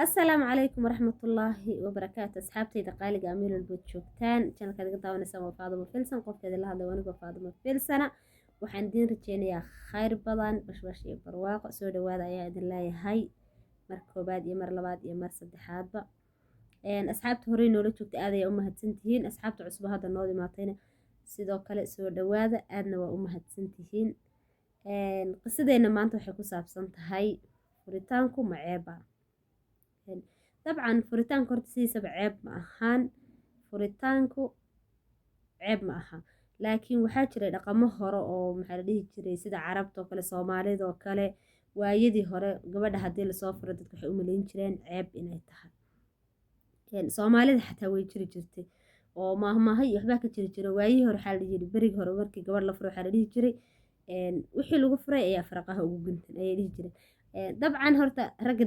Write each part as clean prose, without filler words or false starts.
السلام عليكم ورحمة الله وبركاته أصحابتي دقالق أميل البوتشوكتان channelka adiga daawanaysa waa Faadimo Filsan qofkeeda la hadlay waniga Faadimo Filsana waxaan idin rajeynayaa khayr badan bashbash iyo barwaaqo soo dhawaada ayaa idin leeyahay mar koobaad iyo mar labaad iyo mar saddexaadba asxaabta horey noola joogta aad ayay u mahadsantihiin asxaabta cusub hadda noo imaatayna sidoo kale soo dhawaada aadna waa u mahadsantihiin qisadeena maanta waxay ku saabsan tahay furitaanku maceeba dabcan furitaanku horta sidiisaba ceeb ma ahaan furitaanku ceeb ma aha laakiin waxaa jiray dhaqamo hore oo maxaa la dhihi jiray sida carabta oo kale soomaalida oo kale waayadii hore gabadha haddii lasoo furo dadku waxay u malayn jireen ceeb inay tahay soomaalida xataa way jiri jirtay oo maahmaahay iyo waxbaa ka jiri jiro waayihii hore waxaa la dhihi jiray berigii hore markii gabadh la furo waxaa la dhihi jiray wixii lagu furay ayaa faraqaha ugu guntan ayay dhihi jireen dabcan horta ragga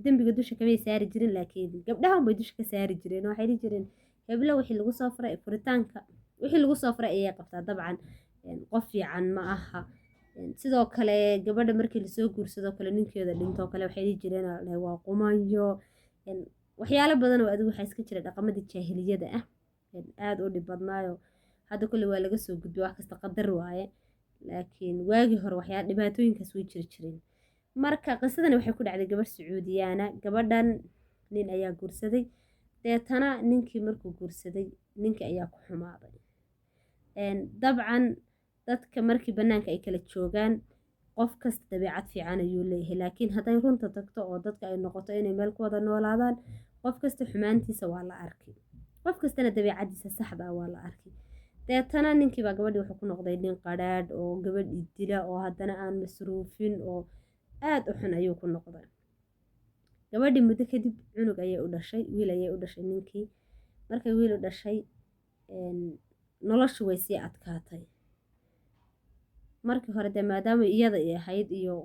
dembiga dusha kamay saari jirin laakiin gabdhahan bay dusha ka saari jireen waxay dhihi jireen heblo wixii lagu soo furay furitaanka wixii lagu soo furay ayay qabtaa dabcan qof fiican ma aha sidoo kale gabadha markii lasoo guursado kale ninkeeda dhinto kale waxay dhihi jireen waa qumanyo waxyaalo badan oo adigu waxaa iska jira dhaqamadii jaahiliyada ah aada u dhib badnaayo hadda kule waa laga soo gudbay wax kasta qadar waaye laakiin waagii hore waxyaa dhibaatooyinkaas way jiri jireen marka qisadani waxay ku dhacday gabar sacuudiyaana gabadhan nin ayaa guursaday deetana ninkii markuu guursaday ninkii ayaa ku xumaaday dabcan dadka markii bannaanka ay kala joogaan qof kasta dabeecad fiican ayuu leeyahay laakiin hadday runta tagto oo dadka ay noqoto inay meel ku wada noolaadaan qof kasta xumaantiisa waa la arkay qof kastana dabeecadiisa saxda ah waa la arkay deetana ninkiibaa gabadhii wuxuu ku noqday nin qadhaadh oo gabadhii dila oo haddana aan masruufin oo aada u xun ayuu ku noqday gabadhii muddo kadib cunug ayay u dhashay wiil ayay u dhashay ninkii markay wiil u dhashay noloshu way sii adkaatay markii hore dee maadaama iyada ay ahayd iyo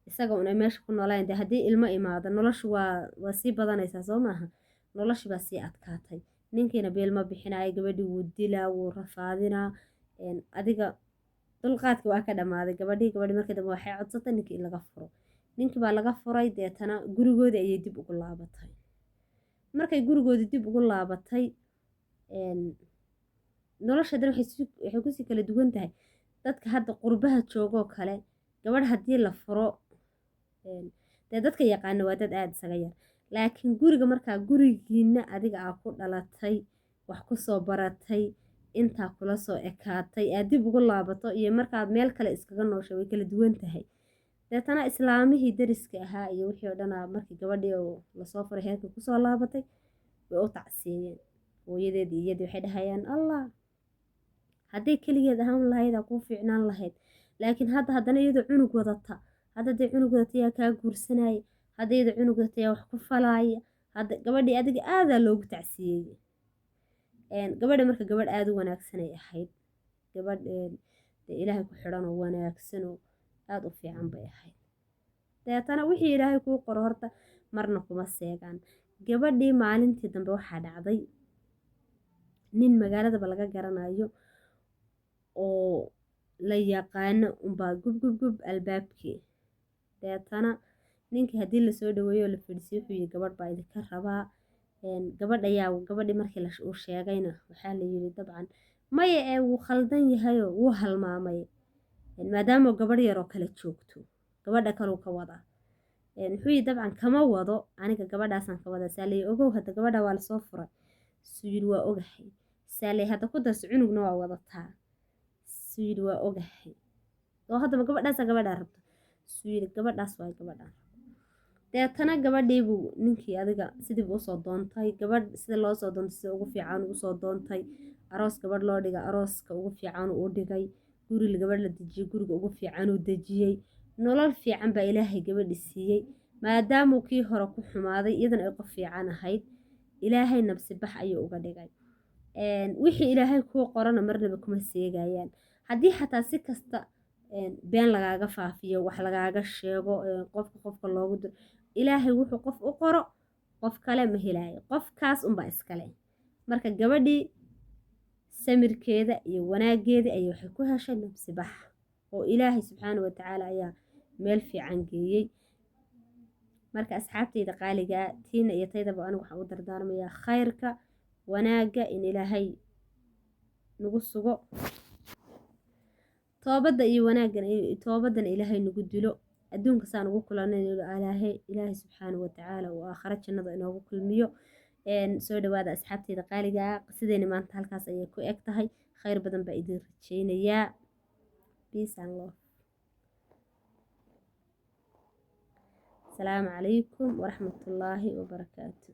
isaga un ay meesha ku noolayn dee haddii ilmo imaado noloshu waa sii badanaysaa soo maaha noloshii baa sii adkaatay ninkiina beel ma bixinaayo gabadhii wuu dilaa wuu rafaadinaa adiga dulqaadkii waa ka dhammaaday gabadhii markii dambe waxay codsatay ninkii in laga furo ninkii baa laga furay deetana gurigoodii ayay dib ugu laabatay markay gurigoodii dib ugu laabatay nolosha dan waxay kusii kala duwan tahay dadka hadda qurbaha joogoo kale gabadh haddii la furo dee dadka yaqaana waa dad aada isaga yar laakiin guriga markaa gurigiina adiga aa ku dhalatay wax kusoo baratay intaa kula soo ekaatay aad dib ugu laabato iyo markaad meel kale iskaga nooshay way kala duwan tahay deetana islaamihii dariska ahaa iyo wixii oo dhanaa markii gabadhii oo lasoo furay heerkii kusoo laabatay way u tacsiiyeen hooyadeedii iyadii waxay dhahayaan allah hadday keligeed ahaan lahayd aa kuu fiicnaan lahayd laakiin haddana iyadoo cunug wadata hadday cunug wadata yaa kaa guursanaya hadda iyadoo cunug wadata yaa wax ku falaaya hadda gabadhii adiga aadaa loogu tacsiiyey gabadha marka gabadh aada u wanaagsanay ahayd gabadh dee ilaahay ku xidhan oo wanaagsan oo aada u fiican bay ahayd deetana wixii ilaahay kuu qoro horta marna kuma seegaan gabadhii maalintii dambe waxaa dhacday nin magaaladaba laga garanayo oo la yaqaano unbaa gub albaabkii deetana ninkii haddii lasoo dhaweeyo oo la fadhiisiyo wuxuu yidhi gabadh baa idinka rabaa gabadhii markii uu sheegayna waxaa la yidhi dabcan maya wuu khaldan yahayoo wuu halmaamay maadaama gabadh yaroo kale joogto gabadha kaleu ka wadaa wuxuu yidhi dabcan kama wado aniga gabadhaasaan ka wadaa saaley ogow hadda gabadha waa lasoo furay suu yidhi waa ogahay saaley hadda ku darso cunugna waa wadataa suu yidhi waa ogahay oo haddaba gabadhaasa gabadhaa rabto suu yidhi gabadhaas waay gabadhaan deetana gabadhiibuu ninkii adiga sidiibu usoo doontay gabadh sida loo soo doontay sida ugu fiican usoo doontay aroos gabadh loo dhigay arooska ugu fiican u dhigay guri gabadh la dejiyey guriga ugu fiican uu dejiyey nolol fiican baa ilaahay gabadhi siiyey maadaamuu kii hore ku xumaaday iyadan ay qof fiican ahayd ilaahay nabsi bax ayuu uga dhigay wixii ilaahay kuu qorana marnaba kuma seegayaan haddii xataa si kasta been lagaaga faafiyo wax lagaaga sheego qofka loogu diro ilaahay wuxuu qof u qoro qof kale ma helaayo qofkaas unbaa iskale marka gabadhii samirkeeda iyo wanaageeda ayay waxay ku heshay nabsi bax oo ilaahay subxaana watacaala ayaa meel fiican geeyey marka asxaabteyda qaaliga tiina iyo taydaba anigu waxaan u dardaarmayaa khayrka wanaaga in ilaahay nagu sugo toobadan ilaahay nagu dilo adduunka saan ugu kulanayno ilaahay subxaanahu watacaala uu aakhiro jannada inoogu kulmiyo soo dhawaada asxaabteyda qaaliga qisadeeni maanta halkaas ayay ku eg tahay khayr badan baa idin rajeynayaa peace and love السلام عليكم ورحمة الله وبركاته.